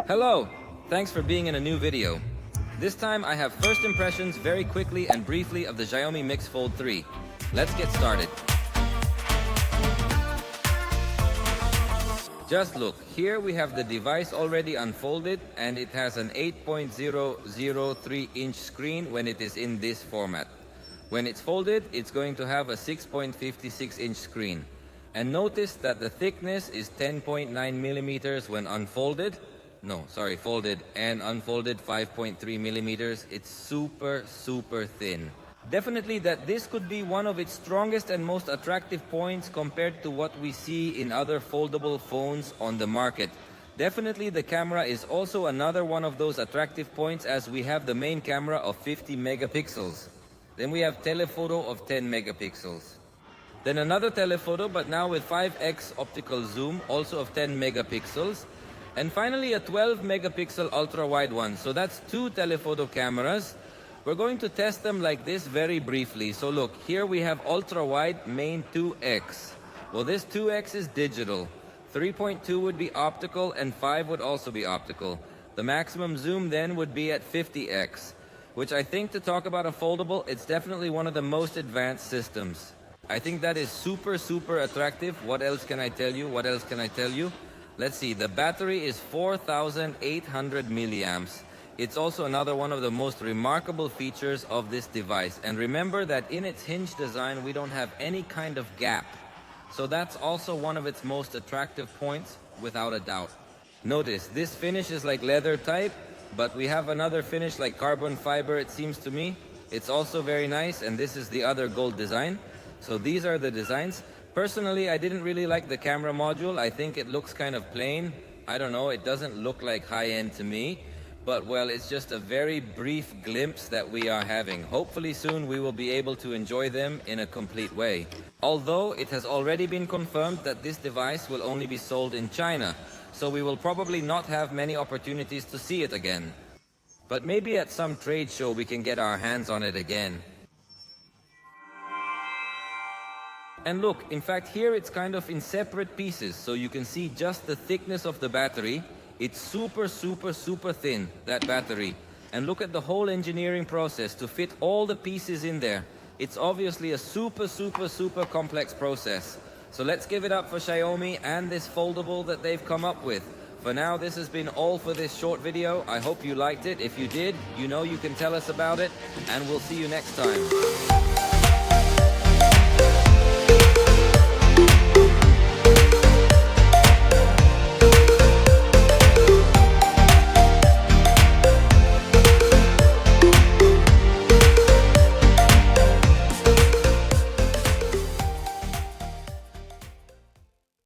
Hello! Thanks for being in a new video. This time I have first impressions very quickly and briefly of the Xiaomi Mix Fold 3. Let's get started. Just look, here we have the device already unfolded and it has an 8.003-inch screen when it is in this format. When it's folded, it's going to have a 6.56-inch screen. And notice that the thickness is 10.9 millimeters when folded, and unfolded 5.3 millimeters. It's super thin. Definitely that this could be one of its strongest and most attractive points compared to what we see in other foldable phones on the market. Definitely the camera is also another one of those attractive points, as we have the main camera of 50 megapixels. Then we have telephoto of 10 megapixels. Then another telephoto, but now with 5x optical zoom, also of 10 megapixels. And finally a 12 megapixel ultra wide one. So that's two telephoto cameras. We're going to test them like this very briefly. So look, here we have ultra wide main 2x. Well, this 2x is digital. 3.2 would be optical and 5 would also be optical. The maximum zoom then would be at 50x, which I think, to talk about a foldable, it's definitely one of the most advanced systems. I think that is super attractive. What else can I tell you? Let's see, the battery is 4,800 milliamps. It's also another one of the most remarkable features of this device. And remember that in its hinge design, we don't have any kind of gap. So that's also one of its most attractive points, without a doubt. Notice, this finish is like leather type, but we have another finish like carbon fiber, it seems to me. It's also very nice, and this is the other gold design. So these are the designs. Personally, I didn't really like the camera module. I think it looks kind of plain. I don't know, it doesn't look like high-end to me. But well, it's just a very brief glimpse that we are having. Hopefully soon we will be able to enjoy them in a complete way. Although it has already been confirmed that this device will only be sold in China, so we will probably not have many opportunities to see it again. But maybe at some trade show we can get our hands on it again. And look, in fact here it's kind of in separate pieces, so you can see just the thickness of the battery. It's super thin, that battery. And look at the whole engineering process to fit all the pieces in there. It's obviously a super complex process. So let's give it up for Xiaomi and this foldable that they've come up with. For now, this has been all for this short video. I hope you liked it. If you did, you know you can tell us about it, and we'll see you next time.